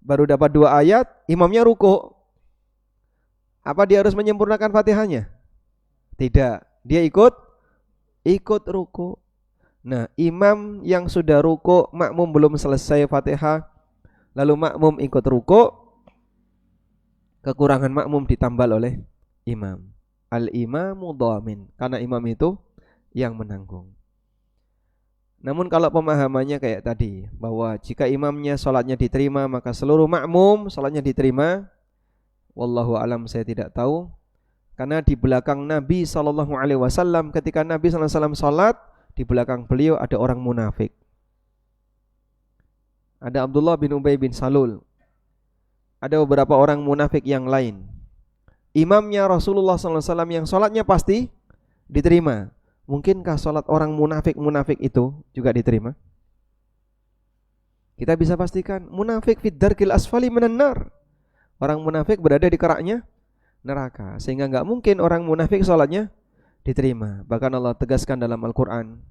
baru dapat 2 ayat, imamnya ruku. Apa dia harus menyempurnakan Fatihahnya? Tidak, dia ikut ruku. Nah, imam yang sudah ruku, makmum belum selesai Fatihah, lalu makmum ikut ruku, kekurangan makmum ditambal oleh imam. Al-imamu dhamin, karena imam itu yang menanggung. Namun kalau pemahamannya kayak tadi, bahwa jika imamnya sholatnya diterima maka seluruh makmum sholatnya diterima, wallahu alam, saya tidak tahu. Karena di belakang Nabi SAW, ketika Nabi SAW sholat, di belakang beliau ada orang munafik. Ada Abdullah bin Ubay bin Salul. Ada beberapa orang munafik yang lain. Imamnya Rasulullah SAW yang sholatnya pasti diterima. Mungkinkah sholat orang munafik-munafik itu juga diterima? Kita bisa pastikan munafik fid darkil asfali minan nar. Orang munafik berada di keraknya neraka, sehingga enggak mungkin orang munafik sholatnya diterima. Bahkan Allah tegaskan dalam Al-Quran,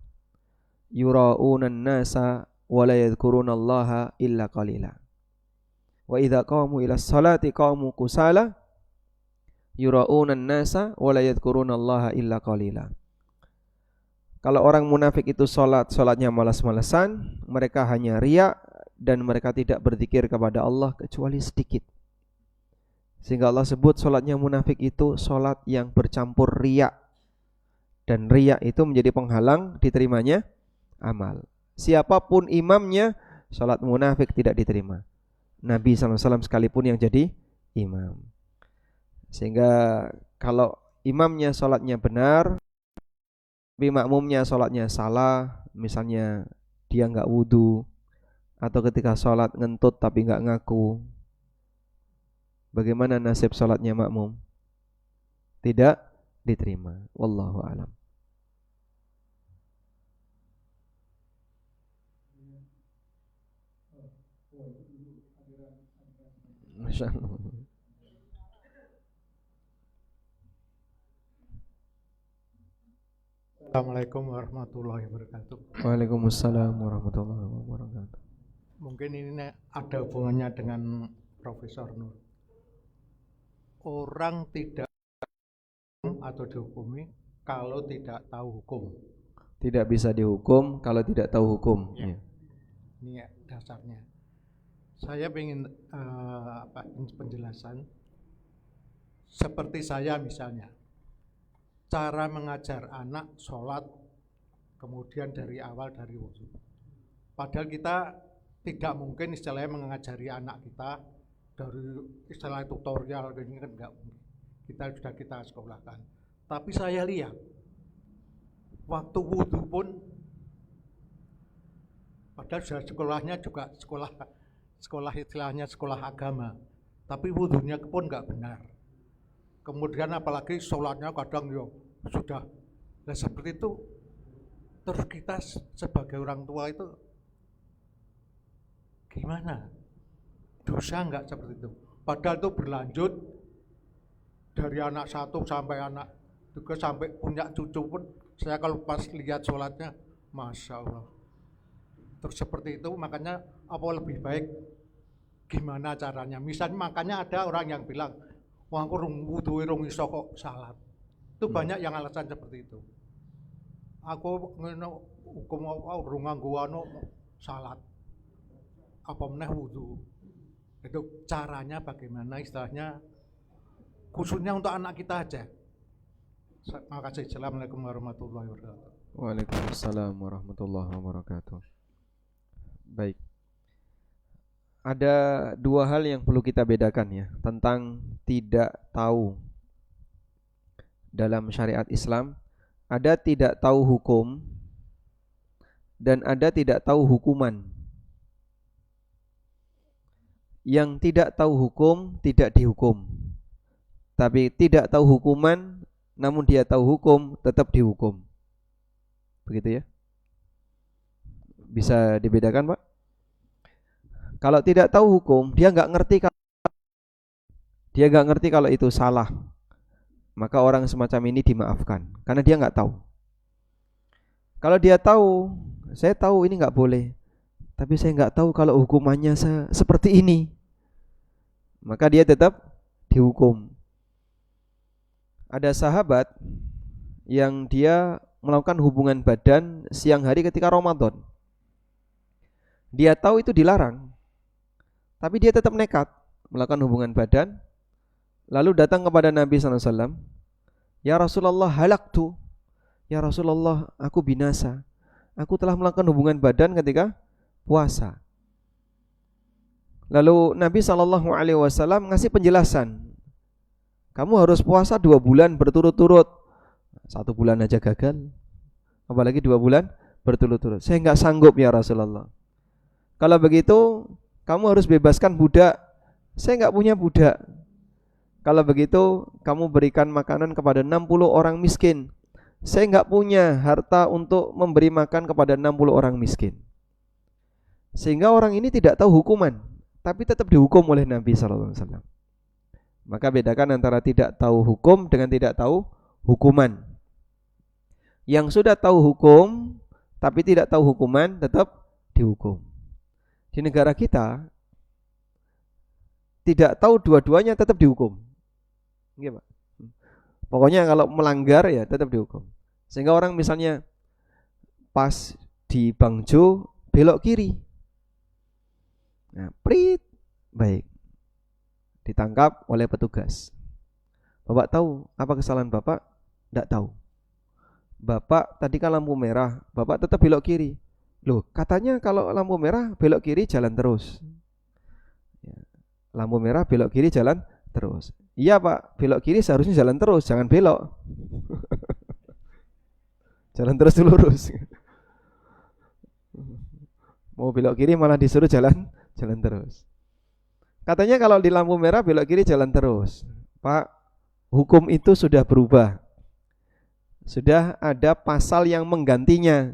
yura'unan nasa wa la yadhkurunallaha illa qalila. Wa idza qamu ila sholati qamu kusala yura'unan nasa wa la yadhkurunallaha illa qalila. Kalau orang munafik itu sholatnya malas-malasan, mereka hanya riya dan mereka tidak berzikir kepada Allah kecuali sedikit. Sehingga Allah sebut sholatnya munafik itu sholat yang bercampur riya. Dan riya itu menjadi penghalang diterimanya amal. Siapapun imamnya, sholat munafik tidak diterima. Nabi SAW sekalipun yang jadi imam. Sehingga kalau imamnya sholatnya benar, tapi makmumnya sholatnya salah, misalnya dia nggak wudu, atau ketika sholat ngentut tapi nggak ngaku, bagaimana nasib sholatnya makmum? Tidak diterima. Wallahu a'lam. Masya Allah. Assalamualaikum warahmatullahi wabarakatuh. Waalaikumsalam warahmatullahi wabarakatuh. Mungkin ini ada hubungannya dengan Profesor Nur. Orang tidak atau dihukumi kalau tidak tahu hukum. Tidak bisa dihukum kalau tidak tahu hukum. Ya. Ini dasarnya. Saya ingin penjelasan. Seperti saya misalnya, cara mengajar anak sholat, kemudian dari awal dari wudhu. Padahal kita tidak mungkin istilahnya mengajari anak kita dari istilah tutorial, ini kan enggak mungkin. Kita sekolahkan. Tapi saya lihat waktu wudhu pun, padahal sekolahnya juga sekolah istilahnya sekolah agama, tapi wudhunya pun enggak benar. Kemudian apalagi sholatnya kadang sudah, nah seperti itu. Terus kita sebagai orang tua itu gimana? Dosa enggak seperti itu? Padahal itu berlanjut dari anak satu sampai anak juga sampai punya cucu pun. Saya kalau pas lihat sholatnya, Masya Allah. Terus seperti itu, makanya apa lebih baik gimana caranya? Misalnya makanya ada orang yang bilang, wah aku wudu rung iso kok salat. Itu banyak yang alasan seperti itu. Aku hukum rung nganggo anu salat. Apa meneh wudu. Itu caranya bagaimana, istilahnya khususnya untuk anak kita aja. Terima kasih. Assalamualaikum warahmatullahi wabarakatuh. Waalaikumsalam warahmatullahi wabarakatuh. Baik. Ada dua hal yang perlu kita bedakan ya, tentang tidak tahu dalam syariat Islam. Ada tidak tahu hukum dan ada tidak tahu hukuman. Yang tidak tahu hukum tidak dihukum, tapi tidak tahu hukuman namun dia tahu hukum tetap dihukum. Begitu ya. Bisa dibedakan, Pak? Kalau tidak tahu hukum, dia nggak ngerti kalau itu salah, maka orang semacam ini dimaafkan karena dia nggak tahu. Kalau dia tahu, saya tahu ini nggak boleh, tapi saya nggak tahu kalau hukumannya seperti ini, maka dia tetap dihukum. Ada sahabat yang dia melakukan hubungan badan siang hari ketika Ramadan. Dia tahu itu dilarang, tapi dia tetap nekat melakukan hubungan badan Lalu datang kepada Nabi SAW, ya Rasulullah halaktu, ya Rasulullah aku binasa, aku telah melakukan hubungan badan ketika puasa. Lalu Nabi SAW ngasih penjelasan, kamu harus puasa 2 bulan berturut-turut. 1 bulan aja gagal, apalagi 2 bulan berturut-turut. Saya enggak sanggup ya Rasulullah. Kalau begitu kamu harus bebaskan budak. Saya enggak punya budak. Kalau begitu kamu berikan makanan kepada 60 orang miskin. Saya enggak punya harta untuk memberi makan kepada 60 orang miskin. Sehingga orang ini tidak tahu hukuman, tapi tetap dihukum oleh Nabi SAW. Maka bedakan antara tidak tahu hukum dengan tidak tahu hukuman. Yang sudah tahu hukum tapi tidak tahu hukuman tetap dihukum. Di negara kita tidak tahu dua-duanya tetap dihukum. Nggih, Pak. Pokoknya kalau melanggar ya tetap dihukum. Sehingga orang misalnya pas di Bangjo belok kiri. Nah, prit, baik. Ditangkap oleh petugas. Bapak tahu apa kesalahan Bapak? Tidak tahu. Bapak tadi kan lampu merah, Bapak tetap belok kiri. Loh, katanya kalau lampu merah belok kiri jalan terus. Lampu merah belok kiri jalan terus. Iya Pak, belok kiri seharusnya jalan terus, jangan belok. Jalan terus lurus. Mau belok kiri malah disuruh jalan terus. Katanya kalau di lampu merah belok kiri jalan terus. Pak, hukum itu sudah berubah. Sudah ada pasal yang menggantinya,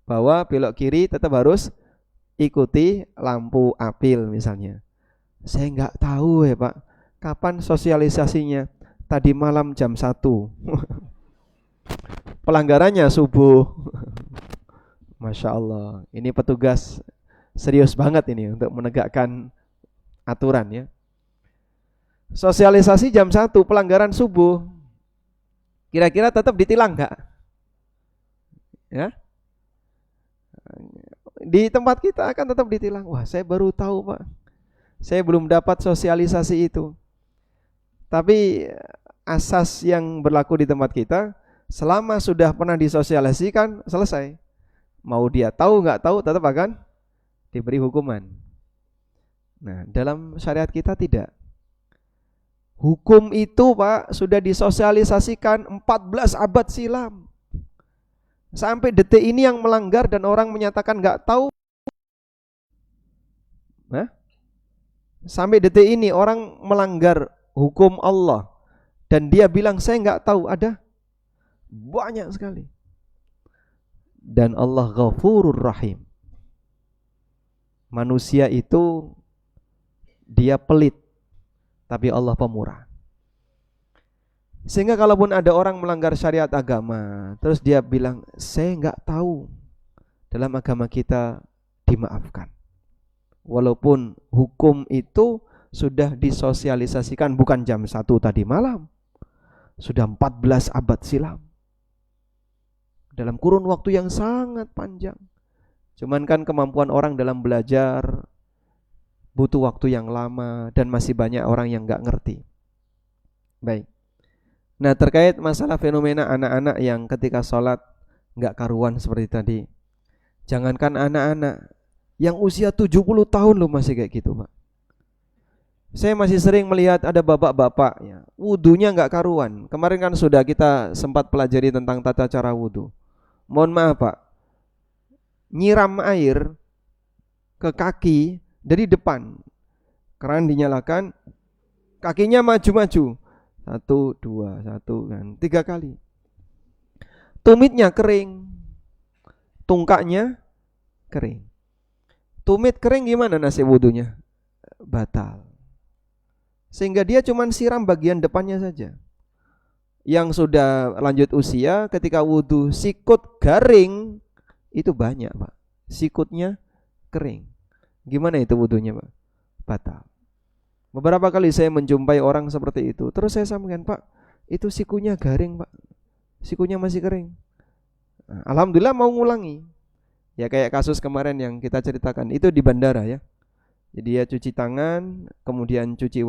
bahwa belok kiri tetap harus ikuti lampu apil misalnya. Saya enggak tahu ya Pak, kapan sosialisasinya? Tadi malam jam 1. Pelanggarannya subuh. Masya Allah, ini petugas serius banget ini untuk menegakkan aturan ya. Sosialisasi jam 1, pelanggaran subuh. Kira-kira tetap ditilang enggak? Ya. Di tempat kita akan tetap ditilang. Wah, saya baru tahu Pak. Saya belum dapat sosialisasi itu. Tapi asas yang berlaku di tempat kita, selama sudah pernah disosialisasikan, selesai. Mau dia tahu enggak tahu tetap akan diberi hukuman. Nah, dalam syariat kita tidak. Hukum itu Pak sudah disosialisasikan 14 abad silam. Sampai detik ini yang melanggar dan orang menyatakan enggak tahu. Nah, sampai detik ini orang melanggar hukum Allah dan dia bilang saya enggak tahu, ada banyak sekali. Dan Allah Ghafurur Rahim. Manusia itu dia pelit, tapi Allah pemurah. Sehingga kalaupun ada orang melanggar syariat agama, terus dia bilang, saya enggak tahu, dalam agama kita dimaafkan. Walaupun hukum itu sudah disosialisasikan bukan jam 1 tadi malam, sudah 14 abad silam. Dalam kurun waktu yang sangat panjang. Cuman kan kemampuan orang dalam belajar butuh waktu yang lama dan masih banyak orang yang enggak ngerti. Baik. Nah, terkait masalah fenomena anak-anak yang ketika sholat enggak karuan seperti tadi. Jangankan anak-anak, yang usia 70 tahun loh masih kayak gitu, Pak. Saya masih sering melihat ada bapak-bapak ya, wudunya enggak karuan. Kemarin kan sudah kita sempat pelajari tentang tata cara wudu. Mohon maaf Pak, nyiram air ke kaki dari depan, keran dinyalakan, kakinya maju-maju, 1, 2, 1 kan 3 kali. Tumitnya kering, tungkaknya kering. Tumit kering gimana nasib wudunya? Batal. Sehingga dia cuma siram bagian depannya saja. Yang sudah lanjut usia ketika wudu sikut garing itu banyak Pak, sikutnya kering. Gimana itu wudunya Pak? Batal. Beberapa kali saya menjumpai orang seperti itu. Terus saya sampaikan, Pak, itu sikunya garing Pak, sikunya masih kering. Nah, alhamdulillah mau ngulangi. Ya kayak kasus kemarin yang kita ceritakan itu di bandara ya. Jadi dia cuci tangan, kemudian cuci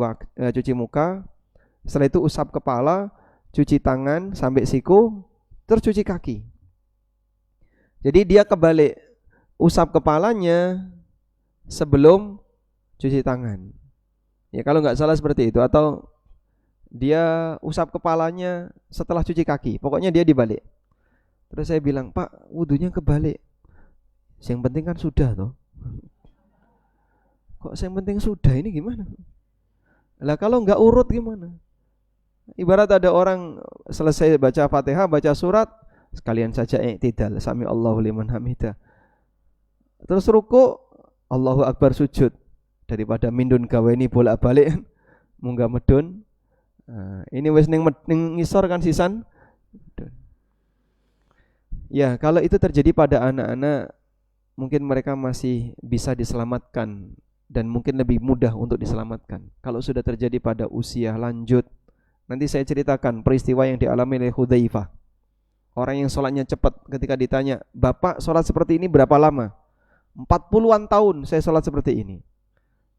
muka, Setelah itu usap kepala, cuci tangan sampai siku, terus cuci kaki. Jadi dia kebalik, usap kepalanya sebelum cuci tangan. Ya kalau nggak salah seperti itu, atau dia usap kepalanya setelah cuci kaki. Pokoknya dia dibalik. Terus saya bilang, Pak, wudunya kebalik. Yang penting kan sudah toh. Kok yang penting sudah, ini gimana? Lah kalau nggak urut gimana? Ibarat ada orang selesai baca Fatihah, baca surat, sekalian saja i'tidal, sami Allahu liman hamidah. Terus ruku, Allahu Akbar sujud. Daripada mindun gaweni bolak-balik munggah medun. Nah, ini wis ning ngisor kan sisan. Ya, kalau itu terjadi pada anak-anak, mungkin mereka masih bisa diselamatkan dan mungkin lebih mudah untuk diselamatkan. Kalau sudah terjadi pada usia lanjut, nanti saya ceritakan peristiwa yang dialami oleh Hudzaifah. Orang yang sholatnya cepat, ketika ditanya, Bapak sholat seperti ini berapa lama? 40-an tahun saya sholat seperti ini.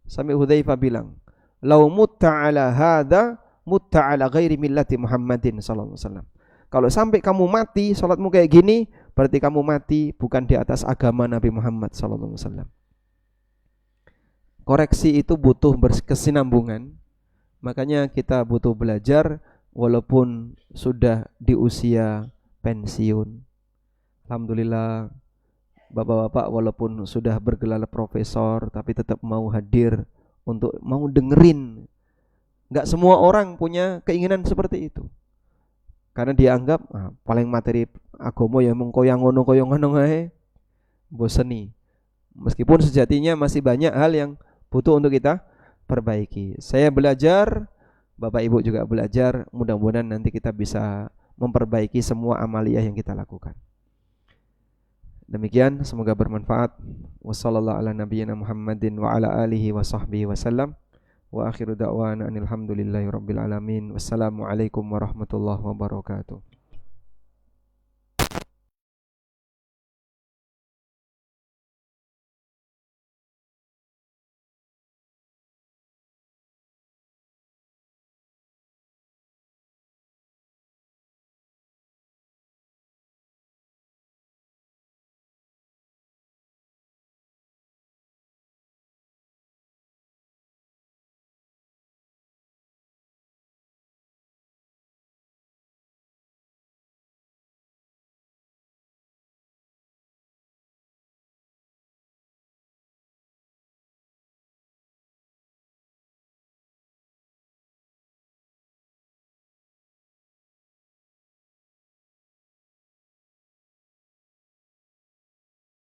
Sampai Hudzaifah bilang, lau mutta ala hadha mutta ala ghairi millati Muhammadin sallallahu alaihi wasallam. Kalau sampai kamu mati sholatmu kayak gini, berarti kamu mati bukan di atas agama Nabi Muhammad sallallahu alaihi wasallam. Koreksi itu butuh berkesinambungan. Makanya kita butuh belajar walaupun sudah di usia pensiun. Alhamdulillah, bapak-bapak walaupun sudah bergelar profesor tapi tetap mau hadir untuk mau dengerin. Enggak semua orang punya keinginan seperti itu. Karena dianggap paling materi agama ya mung koyo ngono ae, boseni. Meskipun sejatinya masih banyak hal yang butuh untuk kita perbaiki. Saya belajar, Bapak Ibu juga belajar, mudah-mudahan nanti kita bisa memperbaiki semua amaliyah yang kita lakukan. Demikian, semoga bermanfaat. Wassallallahu ala nabiyyina Muhammadin wa ala alihi wa sahbihi wasallam. Wa akhiru da'wana alhamdulillahi rabbil alamin. Wassalamualaikum warahmatullahi wabarakatuh.